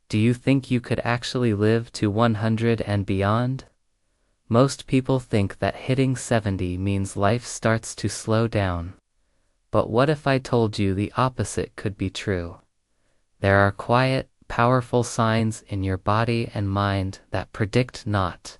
Do you think you could actually live to 100 and beyond? Most people think that hitting 70 means life starts to slow down. But what if I told you the opposite could be true? There are quiet, powerful signs in your body and mind that predict not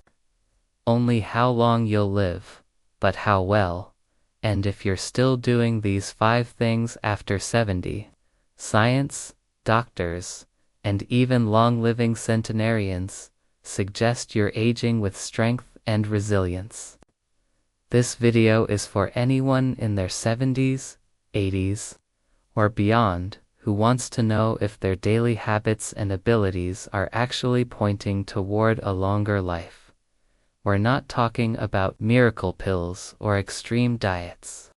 only how long you'll live, but how well. And if you're still doing these 5 things after 70, science, doctors, and even long-living centenarians suggest you're aging with strength and resilience. This video is for anyone in their 70s, 80s, or beyond who wants to know if their daily habits and abilities are actually pointing toward a longer life. We're not talking about miracle pills or extreme diets.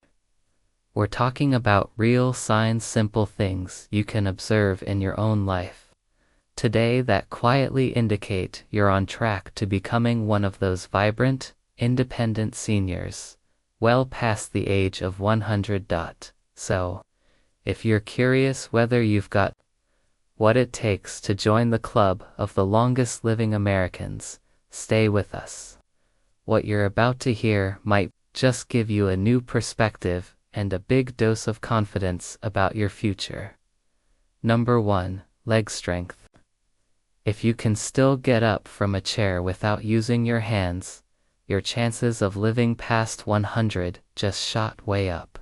We're talking about real signs, simple things you can observe in your own life today that quietly indicate you're on track to becoming one of those vibrant, independent seniors, well past the age of 100. So, if you're curious whether you've got what it takes to join the club of the longest living Americans, stay with us. What you're about to hear might just give you a new perspective and a big dose of confidence about your future. Number 1, leg strength. If you can still get up from a chair without using your hands, your chances of living past 100 just shot way up.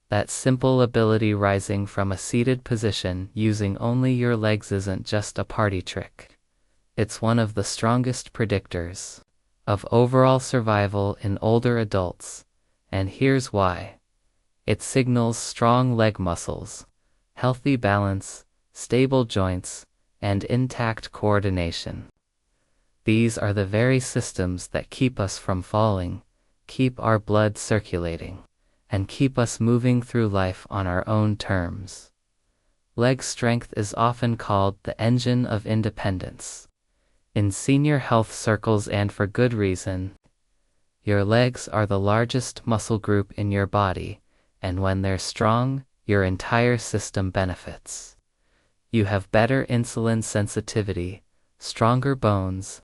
That simple ability rising from a seated position using only your legs isn't just a party trick. It's one of the strongest predictors of overall survival in older adults, and here's why. It signals strong leg muscles, healthy balance, stable joints, and intact coordination. These are the very systems that keep us from falling, keep our blood circulating, and keep us moving through life on our own terms. Leg strength is often called the engine of independence in senior health circles, and for good reason. Your legs are the largest muscle group in your body, and when they're strong, your entire system benefits. You have better insulin sensitivity, stronger bones,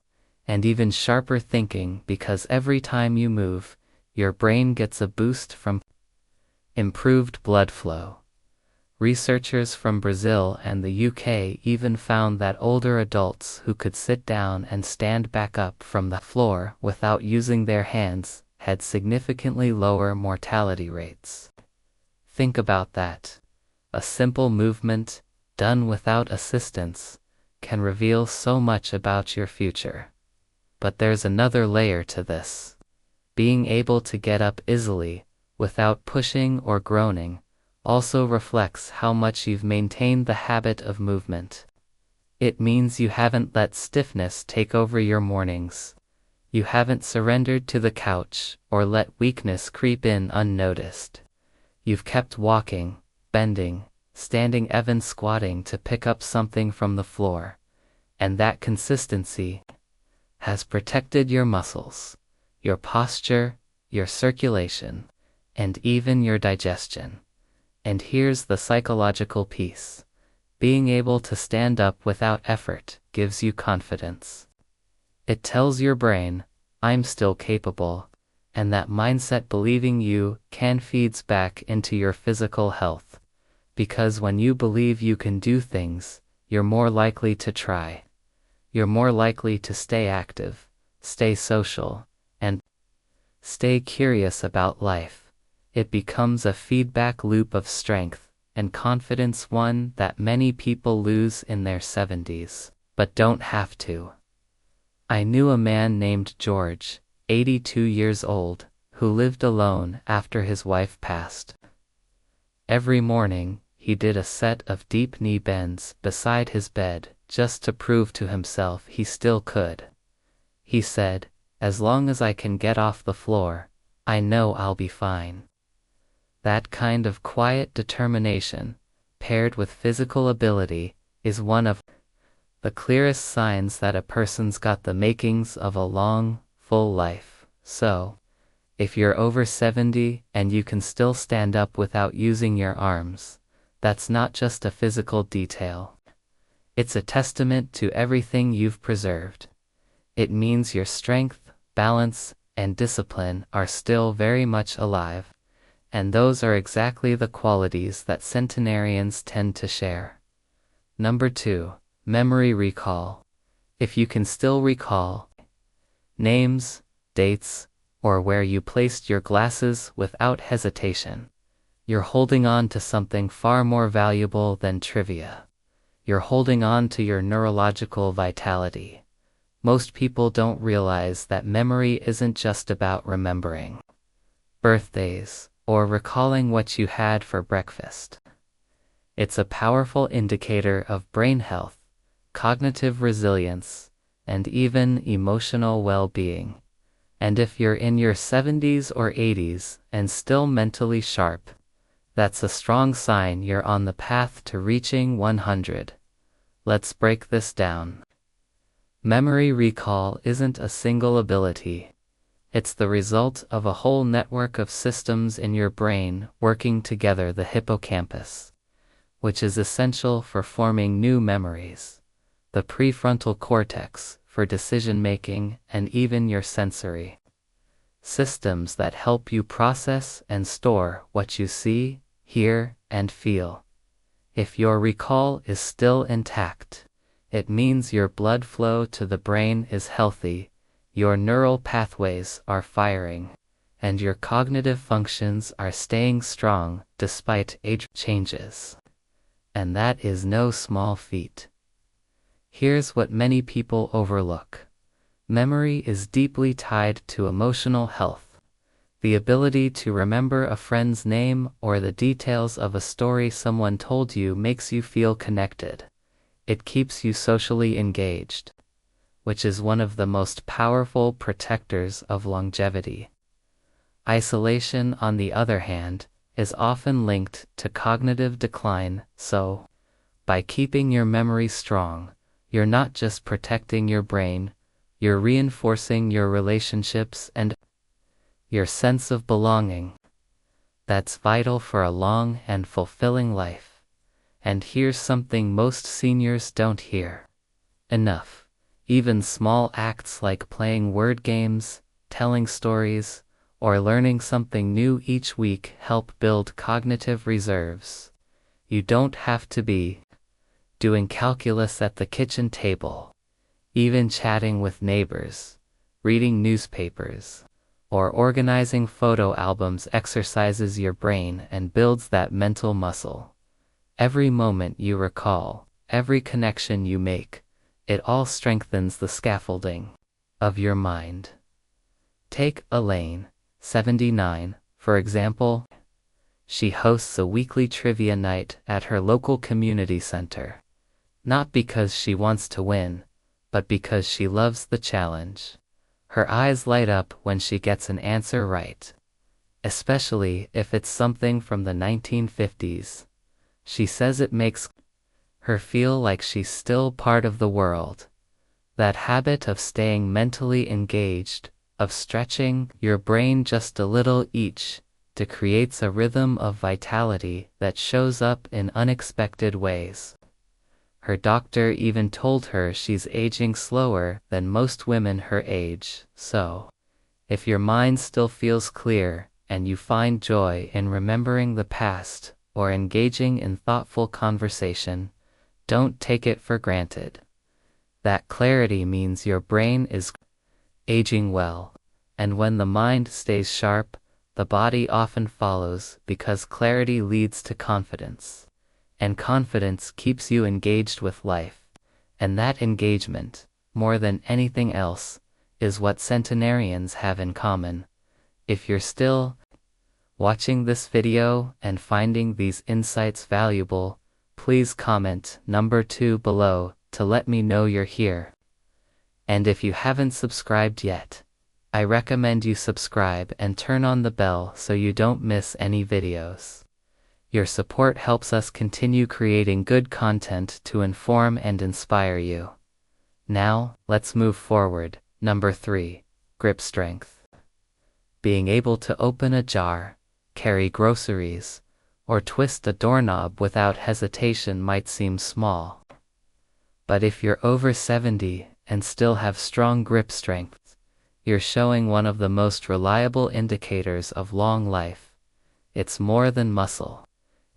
and even sharper thinking because every time you move, your brain gets a boost from improved blood flow. Researchers from Brazil and the UK even found that older adults who could sit down and stand back up from the floor without using their hands had significantly lower mortality rates. Think about that. A simple movement, done without assistance, can reveal so much about your future. But there's another layer to this. Being able to get up easily, without pushing or groaning, also reflects how much you've maintained the habit of movement. It means you haven't let stiffness take over your mornings. You haven't surrendered to the couch or let weakness creep in unnoticed. You've kept walking, bending, standing, even squatting to pick up something from the floor. And that consistency has protected your muscles, your posture, your circulation, and even your digestion. And here's the psychological piece. Being able to stand up without effort gives you confidence. It tells your brain, I'm still capable, and that mindset believing you can feeds back into your physical health. Because when you believe you can do things, you're more likely to try. You're more likely to stay active, stay social, and stay curious about life. It becomes a feedback loop of strength and confidence, one that many people lose in their 70s, but don't have to. I knew a man named George, 82 years old, who lived alone after his wife passed. Every morning, he did a set of deep knee bends beside his bed just to prove to himself he still could. He said, "As long as I can get off the floor, I know I'll be fine." That kind of quiet determination, paired with physical ability, is one of the clearest signs that a person's got the makings of a long, full life. So, if you're over 70 and you can still stand up without using your arms, that's not just a physical detail. It's a testament to everything you've preserved. It means your strength, balance, and discipline are still very much alive, and those are exactly the qualities that centenarians tend to share. Number 2, memory recall. If you can still recall names, dates, or where you placed your glasses without hesitation, you're holding on to something far more valuable than trivia. You're holding on to your neurological vitality. Most people don't realize that memory isn't just about remembering birthdays or recalling what you had for breakfast. It's a powerful indicator of brain health, cognitive resilience, and even emotional well-being. And if you're in your 70s or 80s and still mentally sharp, that's a strong sign you're on the path to reaching 100. Let's break this down. Memory recall isn't a single ability. It's the result of a whole network of systems in your brain working together: the hippocampus, which is essential for forming new memories, the prefrontal cortex for decision-making, and even your sensory systems that help you process and store what you see, hear, and feel. If your recall is still intact, it means your blood flow to the brain is healthy, your neural pathways are firing, and your cognitive functions are staying strong despite age changes. And that is no small feat. Here's what many people overlook. Memory is deeply tied to emotional health. The ability to remember a friend's name or the details of a story someone told you makes you feel connected. It keeps you socially engaged, which is one of the most powerful protectors of longevity. Isolation, on the other hand, is often linked to cognitive decline, so, by keeping your memory strong, you're not just protecting your brain, you're reinforcing your relationships and your sense of belonging. That's vital for a long and fulfilling life. And here's something most seniors don't hear enough. Even small acts like playing word games, telling stories, or learning something new each week help build cognitive reserves. You don't have to be doing calculus at the kitchen table. Even chatting with neighbors, reading newspapers, or organizing photo albums exercises your brain and builds that mental muscle. Every moment you recall, every connection you make, it all strengthens the scaffolding of your mind. Take Elaine, 79, for example. She hosts a weekly trivia night at her local community center. Not because she wants to win, but because she loves the challenge. Her eyes light up when she gets an answer right, especially if it's something from the 1950s. She says it makes her feel like she's still part of the world. That habit of staying mentally engaged, of stretching your brain just a little each day, creates a rhythm of vitality that shows up in unexpected ways. Her doctor even told her she's aging slower than most women her age, so if your mind still feels clear and you find joy in remembering the past or engaging in thoughtful conversation, don't take it for granted. That clarity means your brain is aging well, and when the mind stays sharp, the body often follows because clarity leads to confidence, and confidence keeps you engaged with life, and that engagement, more than anything else, is what centenarians have in common. If you're still watching this video and finding these insights valuable, please comment number 2 below to let me know you're here. And if you haven't subscribed yet, I recommend you subscribe and turn on the bell so you don't miss any videos. Your support helps us continue creating good content to inform and inspire you. Now, let's move forward. Number 3, grip strength. Being able to open a jar, carry groceries, or twist a doorknob without hesitation might seem small. But if you're over 70 and still have strong grip strength, you're showing one of the most reliable indicators of long life. It's more than muscle.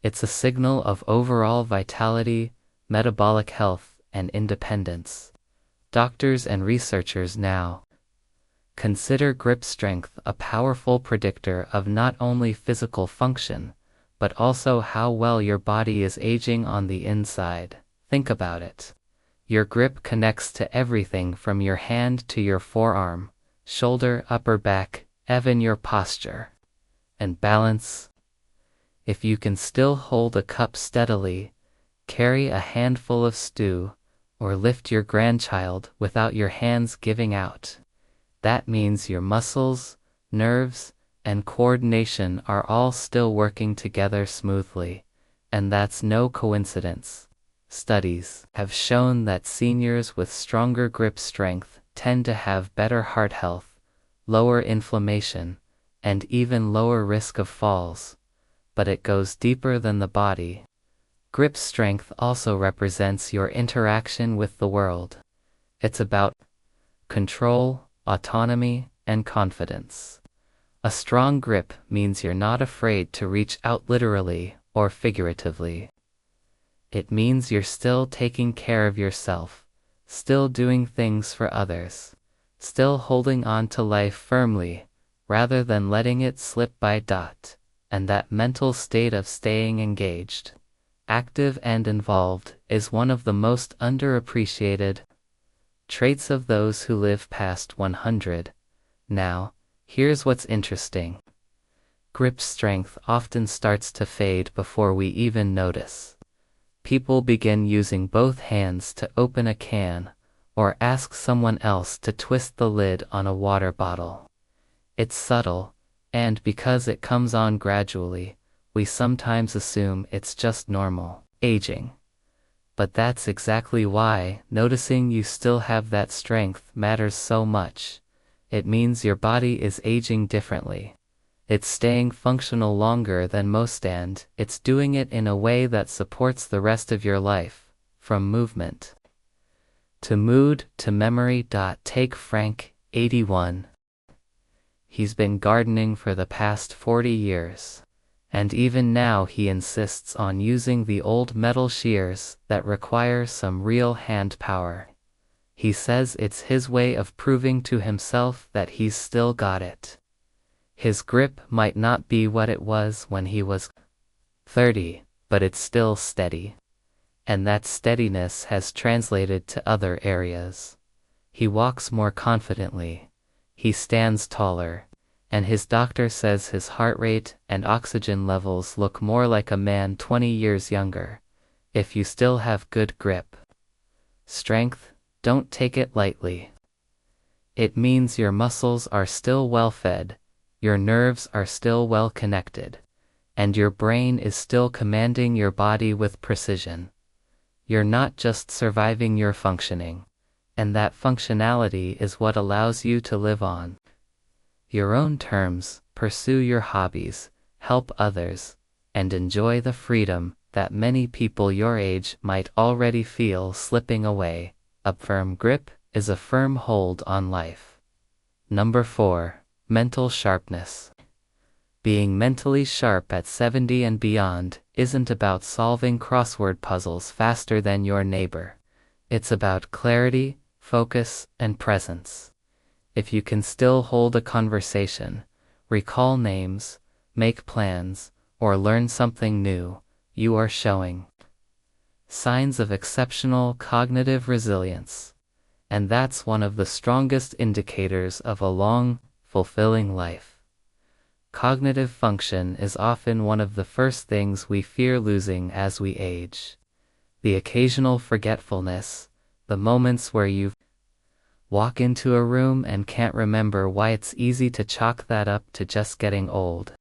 It's a signal of overall vitality, metabolic health, and independence. Doctors and researchers now consider grip strength a powerful predictor of not only physical function, but also how well your body is aging on the inside. Think about it. Your grip connects to everything from your hand to your forearm, shoulder, upper back, even your posture. And balance. If you can still hold a cup steadily, carry a handful of stew, or lift your grandchild without your hands giving out, that means your muscles, nerves, and coordination are all still working together smoothly, and that's no coincidence. Studies have shown that seniors with stronger grip strength tend to have better heart health, lower inflammation, and even lower risk of falls. But it goes deeper than the body. Grip strength also represents your interaction with the world. It's about control, autonomy, and confidence. A strong grip means you're not afraid to reach out literally or figuratively. It means you're still taking care of yourself, still doing things for others, still holding on to life firmly, rather than letting it slip by. And that mental state of staying engaged, active and involved is one of the most underappreciated traits of those who live past 100. Now, here's what's interesting. Grip strength often starts to fade before we even notice. People begin using both hands to open a can, or ask someone else to twist the lid on a water bottle. It's subtle, and because it comes on gradually, we sometimes assume it's just normal aging. But that's exactly why noticing you still have that strength matters so much. It means your body is aging differently. It's staying functional longer than most, and it's doing it in a way that supports the rest of your life, from movement to mood to memory. Take Frank, 81. He's been gardening for the past 40 years. And even now he insists on using the old metal shears that require some real hand power. He says it's his way of proving to himself that he's still got it. His grip might not be what it was when he was 30, but it's still steady. And that steadiness has translated to other areas. He walks more confidently. He stands taller. And his doctor says his heart rate and oxygen levels look more like a man 20 years younger. If you still have good grip strength, don't take it lightly. It means your muscles are still well fed, your nerves are still well connected, and your brain is still commanding your body with precision. You're not just surviving, you're functioning, and that functionality is what allows you to live on your own terms, pursue your hobbies, help others, and enjoy the freedom that many people your age might already feel slipping away. A firm grip is a firm hold on life. Number 4. Mental sharpness. Being mentally sharp at 70 and beyond isn't about solving crossword puzzles faster than your neighbor. It's about clarity, focus, and presence. If you can still hold a conversation, recall names, make plans, or learn something new, you are showing signs of exceptional cognitive resilience. And that's one of the strongest indicators of a long, fulfilling life. Cognitive function is often one of the first things we fear losing as we age. The occasional forgetfulness, the moments where you walk into a room and can't remember why. It's easy to chalk that up to just getting old.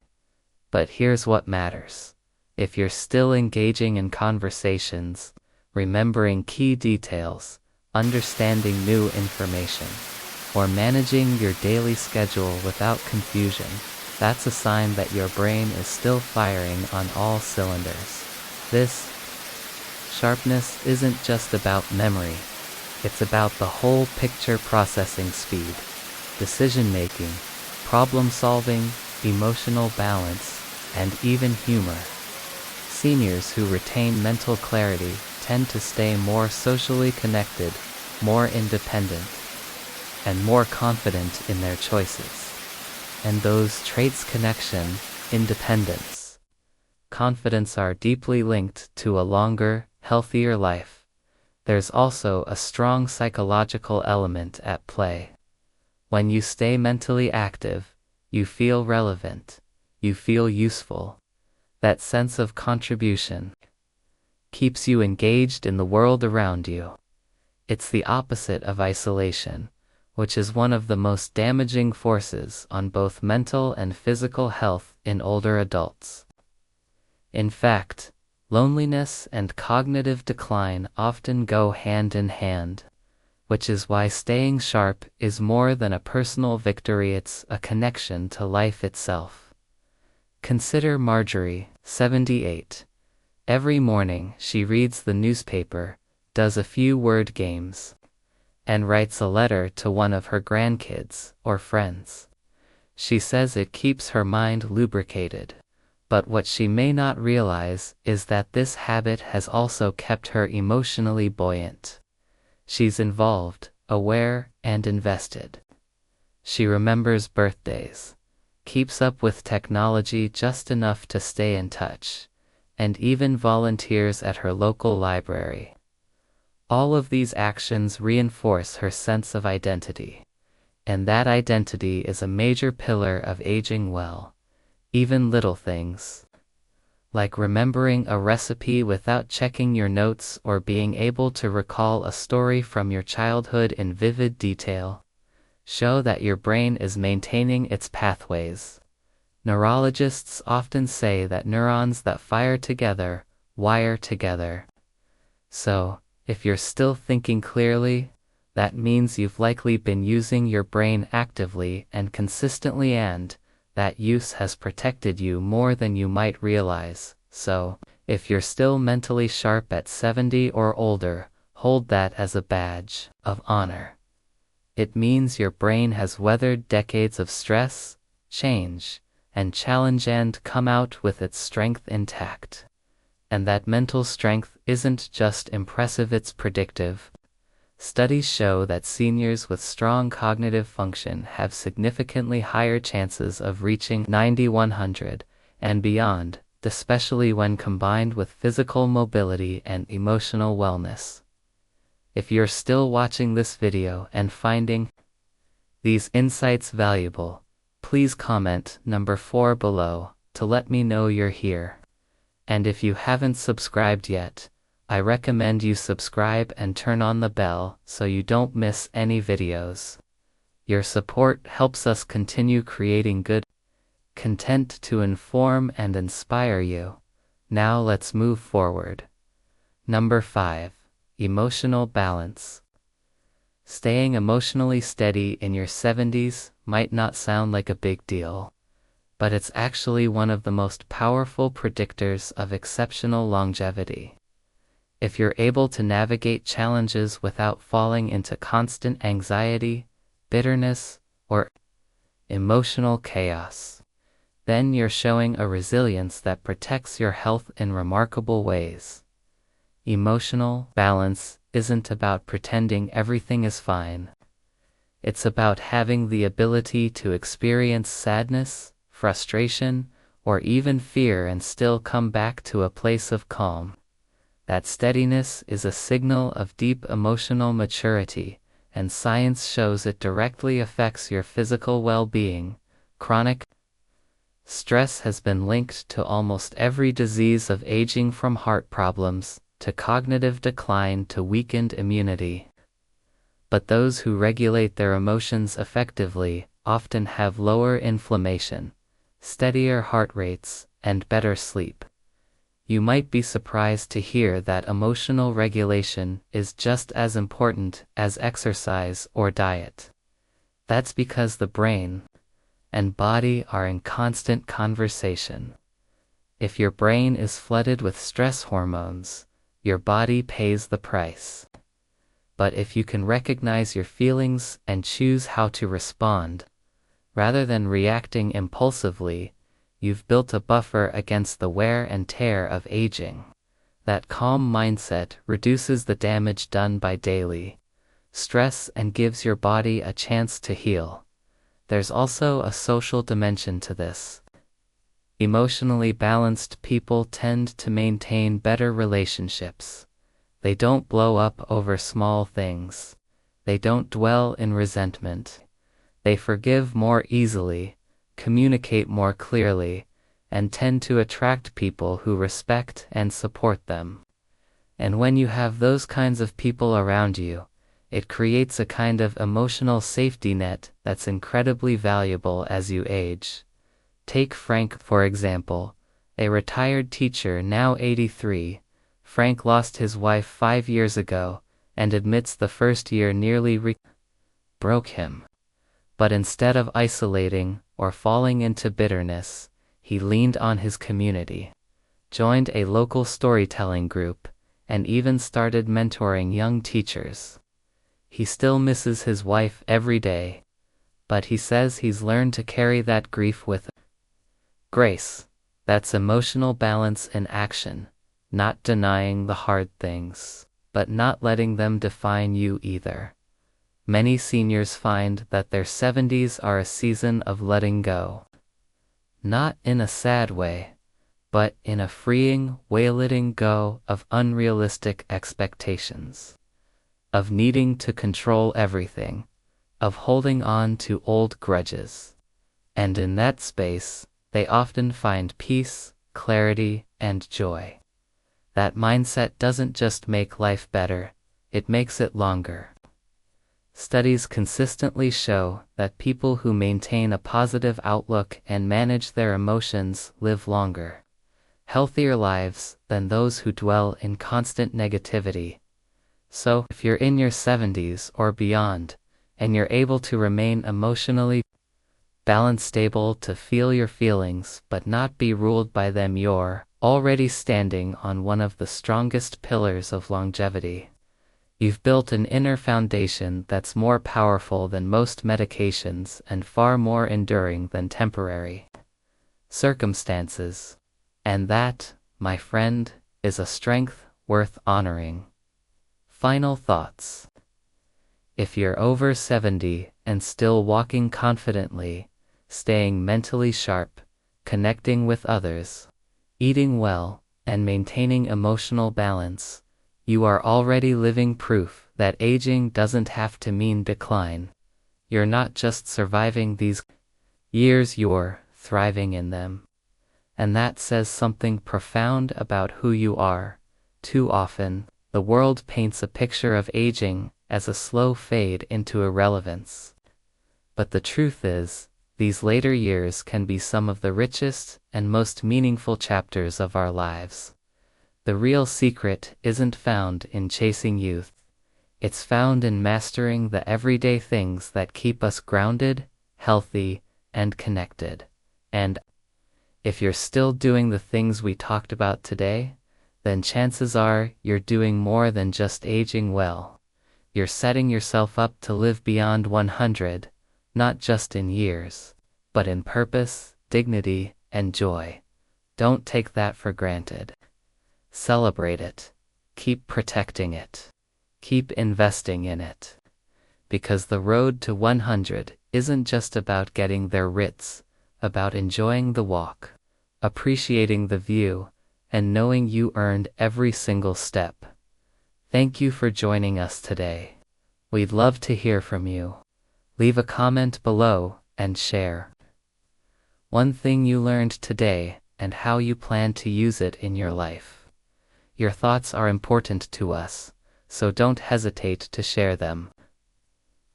But here's what matters. If you're still engaging in conversations, remembering key details, understanding new information, or managing your daily schedule without confusion, that's a sign that your brain is still firing on all cylinders. This Sharpness isn't just about memory. It's about the whole picture: processing speed, decision-making, problem-solving, emotional balance, and even humor. Seniors who retain mental clarity tend to stay more socially connected, more independent, and more confident in their choices. And those traits, connection, independence, confidence, are deeply linked to a longer, healthier life. There's also a strong psychological element at play. When you stay mentally active, you feel relevant, you feel useful. That sense of contribution keeps you engaged in the world around you. It's the opposite of isolation, which is one of the most damaging forces on both mental and physical health in older adults. In fact, loneliness and cognitive decline often go hand in hand, which is why staying sharp is more than a personal victory, it's a connection to life itself. Consider Marjorie, 78. Every morning she reads the newspaper, does a few word games, and writes a letter to one of her grandkids or friends. She says it keeps her mind lubricated. But what she may not realize is that this habit has also kept her emotionally buoyant. She's involved, aware, and invested. She remembers birthdays, keeps up with technology just enough to stay in touch, and even volunteers at her local library. All of these actions reinforce her sense of identity, and that identity is a major pillar of aging well. Even little things, like remembering a recipe without checking your notes or being able to recall a story from your childhood in vivid detail, show that your brain is maintaining its pathways. Neurologists often say that neurons that fire together wire together. So, if you're still thinking clearly, that means you've likely been using your brain actively and consistently, and that use has protected you more than you might realize. So, if you're still mentally sharp at 70 or older, hold that as a badge of honor. It means your brain has weathered decades of stress, change, and challenge and come out with its strength intact. And that mental strength isn't just impressive, it's predictive. Studies show that seniors with strong cognitive function have significantly higher chances of reaching 90-100 and beyond, especially when combined with physical mobility and emotional wellness. If you're still watching this video and finding these insights valuable, please comment number 4 below to let me know you're here. And if you haven't subscribed yet, I recommend you subscribe and turn on the bell so you don't miss any videos. Your support helps us continue creating good content to inform and inspire you. Now let's move forward. Number 5. Emotional balance. Staying emotionally steady in your 70s might not sound like a big deal, but it's actually one of the most powerful predictors of exceptional longevity. If you're able to navigate challenges without falling into constant anxiety, bitterness, or emotional chaos, then you're showing a resilience that protects your health in remarkable ways. Emotional balance isn't about pretending everything is fine. It's about having the ability to experience sadness, frustration, or even fear and still come back to a place of calm. That steadiness is a signal of deep emotional maturity, and science shows it directly affects your physical well-being. Chronic stress has been linked to almost every disease of aging, from heart problems to cognitive decline to weakened immunity. But those who regulate their emotions effectively often have lower inflammation, steadier heart rates, and better sleep. You might be surprised to hear that emotional regulation is just as important as exercise or diet. That's because the brain and body are in constant conversation. If your brain is flooded with stress hormones, your body pays the price. But if you can recognize your feelings and choose how to respond, rather than reacting impulsively, you've built a buffer against the wear and tear of aging. That calm mindset reduces the damage done by daily stress and gives your body a chance to heal. There's also a social dimension to this. Emotionally balanced people tend to maintain better relationships. They don't blow up over small things. They don't dwell in resentment. They forgive more easily, communicate more clearly, and tend to attract people who respect and support them. And when you have those kinds of people around you, it creates a kind of emotional safety net that's incredibly valuable as you age. Take Frank, for example, a retired teacher now 83. Frank lost his wife 5 years ago, and admits the first year nearly broke him. But instead of isolating or falling into bitterness, he leaned on his community, joined a local storytelling group, and even started mentoring young teachers. He still misses his wife every day, but he says he's learned to carry that grief with grace. That's emotional balance in action, not denying the hard things, but not letting them define you either. Many seniors find that their 70s are a season of letting go. Not in a sad way, but in a freeing way, letting go of unrealistic expectations, of needing to control everything, of holding on to old grudges. And in that space, they often find peace, clarity, and joy. That mindset doesn't just make life better, it makes it longer. Studies consistently show that people who maintain a positive outlook and manage their emotions live longer, healthier lives than those who dwell in constant negativity. So, if you're in your 70s or beyond, and you're able to remain emotionally balanced, able to feel your feelings but not be ruled by them, you're already standing on one of the strongest pillars of longevity. You've built an inner foundation that's more powerful than most medications and far more enduring than temporary circumstances. And that, my friend, is a strength worth honoring. Final thoughts. If you're over 70 and still walking confidently, staying mentally sharp, connecting with others, eating well, and maintaining emotional balance, you are already living proof that aging doesn't have to mean decline. You're not just surviving these years, you're thriving in them. And that says something profound about who you are. Too often, the world paints a picture of aging as a slow fade into irrelevance. But the truth is, these later years can be some of the richest and most meaningful chapters of our lives. The real secret isn't found in chasing youth. It's found in mastering the everyday things that keep us grounded, healthy, and connected. And if you're still doing the things we talked about today, then chances are you're doing more than just aging well. You're setting yourself up to live beyond 100, not just in years, but in purpose, dignity, and joy. Don't take that for granted. Celebrate it. Keep protecting it. Keep investing in it. Because the road to 100 isn't just about getting there, it's about enjoying the walk, appreciating the view, and knowing you earned every single step. Thank you for joining us today. We'd love to hear from you. Leave a comment below and share one thing you learned today and how you plan to use it in your life. Your thoughts are important to us, so don't hesitate to share them.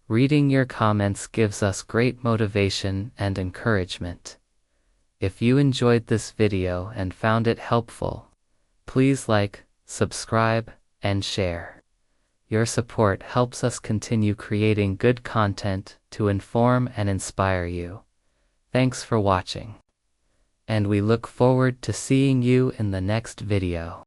Reading your comments gives us great motivation and encouragement. If you enjoyed this video and found it helpful, please like, subscribe, and share. Your support helps us continue creating good content to inform and inspire you. Thanks for watching. And we look forward to seeing you in the next video.